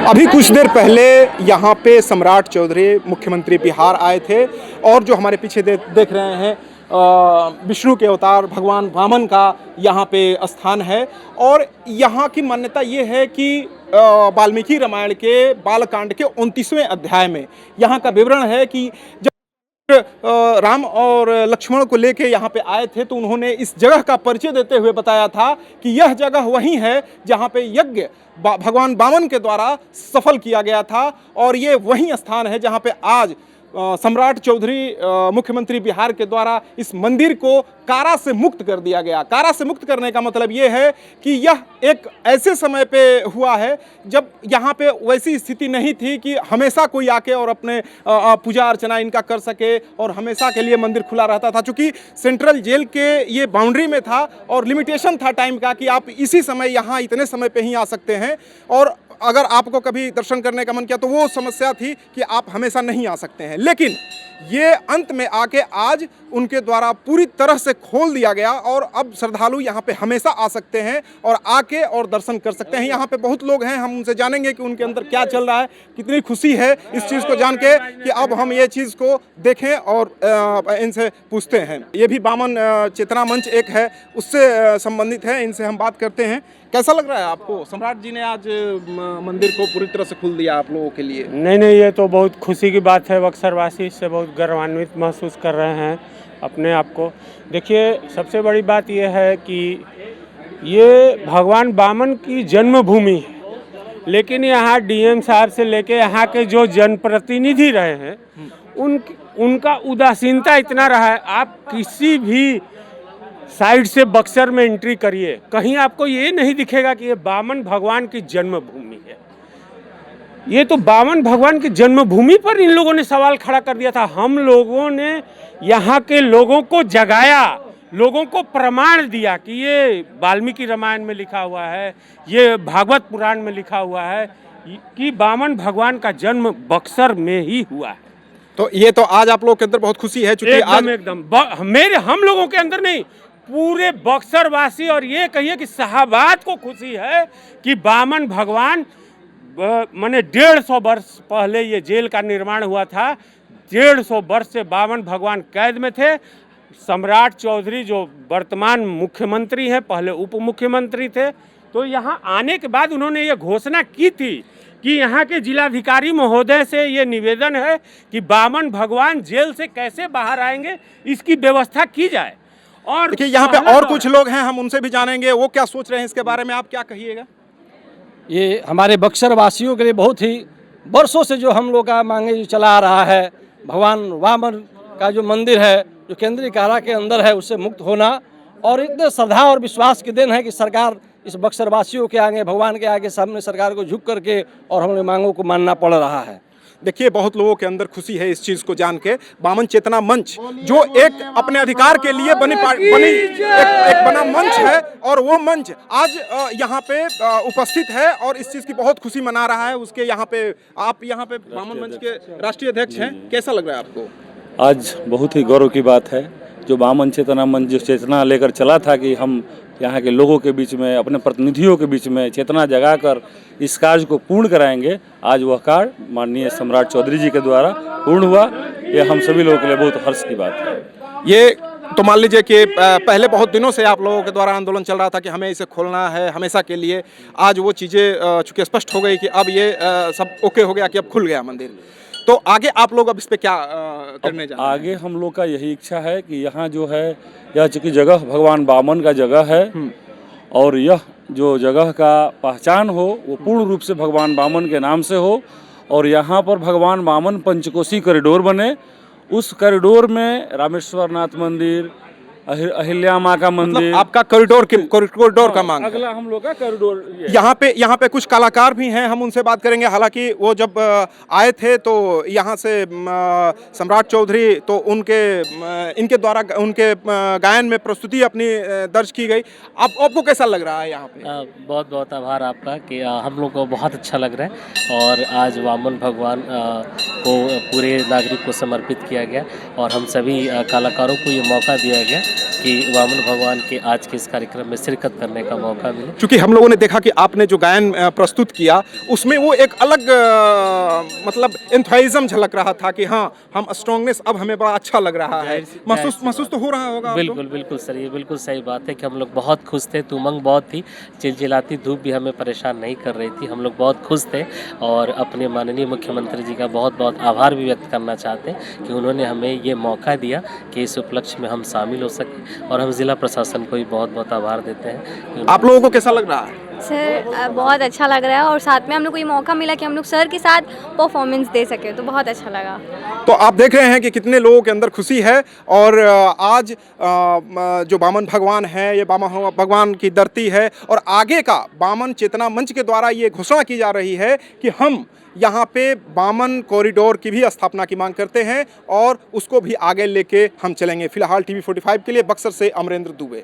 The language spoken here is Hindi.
अभी कुछ देर पहले यहाँ पे सम्राट चौधरी मुख्यमंत्री बिहार आए थे और जो हमारे पीछे देख रहे हैं विष्णु के अवतार भगवान वामन का यहाँ पे स्थान है। और यहाँ की मान्यता ये है कि वाल्मीकि रामायण के बालकांड के 29वें अध्याय में यहाँ का विवरण है कि जब राम और लक्ष्मण को लेके यहाँ पे आए थे तो उन्होंने इस जगह का परिचय देते हुए बताया था कि यह जगह वही है जहाँ पे यज्ञ भगवान वामन के द्वारा सफल किया गया था और ये वही स्थान है जहाँ पे आज सम्राट चौधरी मुख्यमंत्री बिहार के द्वारा इस मंदिर को कारा से मुक्त कर दिया गया। कारा से मुक्त करने का मतलब ये है कि यह एक ऐसे समय पे हुआ है जब यहाँ पे वैसी स्थिति नहीं थी कि हमेशा कोई आके और अपने पूजा अर्चना इनका कर सके और हमेशा के लिए मंदिर खुला रहता था। चूँकि सेंट्रल जेल के ये बाउंड्री में था और लिमिटेशन था टाइम का कि आप इसी समय यहाँ इतने समय पे ही आ सकते हैं और अगर आपको कभी दर्शन करने का मन किया तो वो समस्या थी कि आप हमेशा नहीं आ सकते हैं। लेकिन ये अंत में आके आज उनके द्वारा पूरी तरह से खोल दिया गया और अब श्रद्धालु यहाँ पे हमेशा आ सकते हैं और आके और दर्शन कर सकते हैं। यहाँ पे बहुत लोग हैं, हम उनसे जानेंगे कि उनके अंदर क्या चल रहा है, कितनी खुशी है इस चीज़ को जान के कि अब हम ये चीज़ को देखें और इनसे पूछते हैं। ये भी वामन चेतना मंच एक है, उससे संबंधित है, इनसे हम बात करते हैं। कैसा लग रहा है आपको? सम्राट जी ने आज मंदिर को पूरी तरह से खोल दिया आप लोगों के लिए। नहीं, ये तो बहुत खुशी की बात है। बक्सरवासी इससे बहुत गर्वान्वित महसूस कर रहे हैं अपने आप को। देखिए, सबसे बड़ी बात यह है कि ये भगवान वामन की जन्मभूमि है, लेकिन यहाँ डीएम साहब से लेके यहाँ के जो जनप्रतिनिधि रहे हैं उनका उदासीनता इतना रहा है। आप किसी भी साइड से बक्सर में एंट्री करिए, कहीं आपको ये नहीं दिखेगा कि ये वामन भगवान की जन्मभूमि है। ये तो वामन भगवान की जन्मभूमि पर इन लोगों ने सवाल खड़ा कर दिया था। हम लोगों ने यहाँ के लोगों को जगाया, लोगों को प्रमाण दिया कि ये वाल्मीकि रामायण में लिखा हुआ है, ये भागवत पुराण में लिखा हुआ है कि वामन भगवान का जन्म बक्सर में ही हुआ है। तो ये तो आज आप लोगों के अंदर बहुत खुशी है, चूंकि आज एकदम हम लोगों के अंदर नहीं, पूरे बक्सर वासी और ये कहिए कि शाहबाद को खुशी है कि वामन भगवान माने 150 वर्ष पहले ये जेल का निर्माण हुआ था। 150 वर्ष से वामन भगवान कैद में थे। सम्राट चौधरी जो वर्तमान मुख्यमंत्री हैं, पहले उप मुख्यमंत्री थे, तो यहाँ आने के बाद उन्होंने ये घोषणा की थी कि यहाँ के जिलाधिकारी महोदय से ये निवेदन है कि वामन भगवान जेल से कैसे बाहर आएंगे इसकी व्यवस्था की जाए। और देखिए, यहाँ पे और कुछ लोग हैं, हम उनसे भी जानेंगे वो क्या सोच रहे हैं इसके बारे में। आप क्या कहिएगा? ये हमारे बक्सर वासियों के लिए बहुत ही वर्षों से जो हम लोग का मांगे जो चला आ रहा है, भगवान वामन का जो मंदिर है जो केंद्रीय कारा के अंदर है, उससे मुक्त होना, और इतने श्रद्धा और विश्वास के दिन है कि सरकार इस बक्सर वासियों के आगे, भगवान के आगे सामने सरकार को झुक करके और हमारे मांगों को मानना पड़ रहा है। देखिए, बहुत लोगों के अंदर खुशी है इस चीज़ को जान के। वामन चेतना मंच जो एक अपने अधिकार के लिए बना मंच है और वो मंच आज यहाँ पे उपस्थित है और इस चीज़ की बहुत खुशी मना रहा है। उसके यहाँ पे आप यहाँ पे वामन मंच के राष्ट्रीय अध्यक्ष हैं, कैसा लग रहा है आपको? आज बहुत ही गौरव की बात है, जो वामन चेतना मंच जो चेतना लेकर चला था कि हम यहाँ के लोगों के बीच में, अपने प्रतिनिधियों के बीच में चेतना जगाकर इस कार्य को पूर्ण कराएंगे, आज वह कार्य माननीय सम्राट चौधरी जी के द्वारा पूर्ण हुआ। ये हम सभी लोगों के लिए बहुत हर्ष की बात है। ये तो मान लीजिए कि पहले बहुत दिनों से आप लोगों के द्वारा आंदोलन चल रहा था कि हमें इसे खोलना है हमेशा के लिए। आज वो चीज़ें चूँकि स्पष्ट हो गई कि अब ये सब ओके हो गया कि अब खुल गया मंदिर, तो आगे आप लोग अब इस पे क्या करने जा रहे हैं? आगे हम लोग का यही इच्छा है कि यहाँ जो है, यह चूँकि जगह भगवान वामन का जगह है और यह जो जगह का पहचान हो वो पूर्ण रूप से भगवान वामन के नाम से हो और यहाँ पर भगवान वामन पंचकोशी कॉरिडोर बने। उस कॉरिडोर में रामेश्वर नाथ मंदिर, अहिल्या माँ का मंदिर, मतलब आपका कॉरिडोर का मांग अगला हम लोग का कॉरिडोर। यहाँ पे कुछ कलाकार भी हैं, हम उनसे बात करेंगे। हालांकि वो जब आए थे तो यहाँ से सम्राट चौधरी तो इनके द्वारा उनके गायन में प्रस्तुति अपनी दर्ज की गई। आपको कैसा लग रहा है यहाँ पे? बहुत बहुत आभार आपका कि हम लोग को बहुत अच्छा लग रहा है और आज वामन भगवान को पूरे नागरिक को समर्पित किया गया और हम सभी कलाकारों को ये मौका दिया गया कि वामन भगवान के आज के इस कार्यक्रम में शिरकत करने का मौका मिले। क्योंकि हम लोगों ने देखा कि आपने जो गायन प्रस्तुत किया उसमें वो एक अलग मतलब एंथुसियाज्म झलक रहा था कि हाँ हम स्ट्रांगनेस अब हमें बड़ा अच्छा लग रहा है। महसूस तो हो रहा होगा आपको? बिल्कुल बिल्कुल सर, ये बिल्कुल सही बात है कि हम लोग बहुत खुश थे। उमंग बहुत थी, चिलचिलाती धूप भी हमें परेशान नहीं कर रही थी। हम लोग बहुत खुश थे और अपने माननीय मुख्यमंत्री जी का बहुत बहुत आभार भी व्यक्त करना चाहते हैं कि उन्होंने हमें ये मौका दिया कि इस उपलक्ष्य में हम शामिल हो सकें और हम जिला प्रशासन को भी बहुत बहुत आभार देते हैं। आप लोगों को कैसा लग रहा है? सर बहुत अच्छा लग रहा है और साथ में हम लोग को ये मौका मिला कि हम लोग सर के साथ परफॉर्मेंस दे सके, तो बहुत अच्छा लगा। तो आप देख रहे हैं कि कितने लोगों के अंदर खुशी है और आज जो वामन भगवान है ये वामन भगवान की धरती है और आगे का वामन चेतना मंच के द्वारा ये घोषणा की जा रही है कि हम यहाँ पे वामन कॉरिडोर की भी स्थापना की मांग करते हैं और उसको भी आगे लेके हम चलेंगे। फिलहाल TV45 के लिए बक्सर से अमरेंद्र दुबे।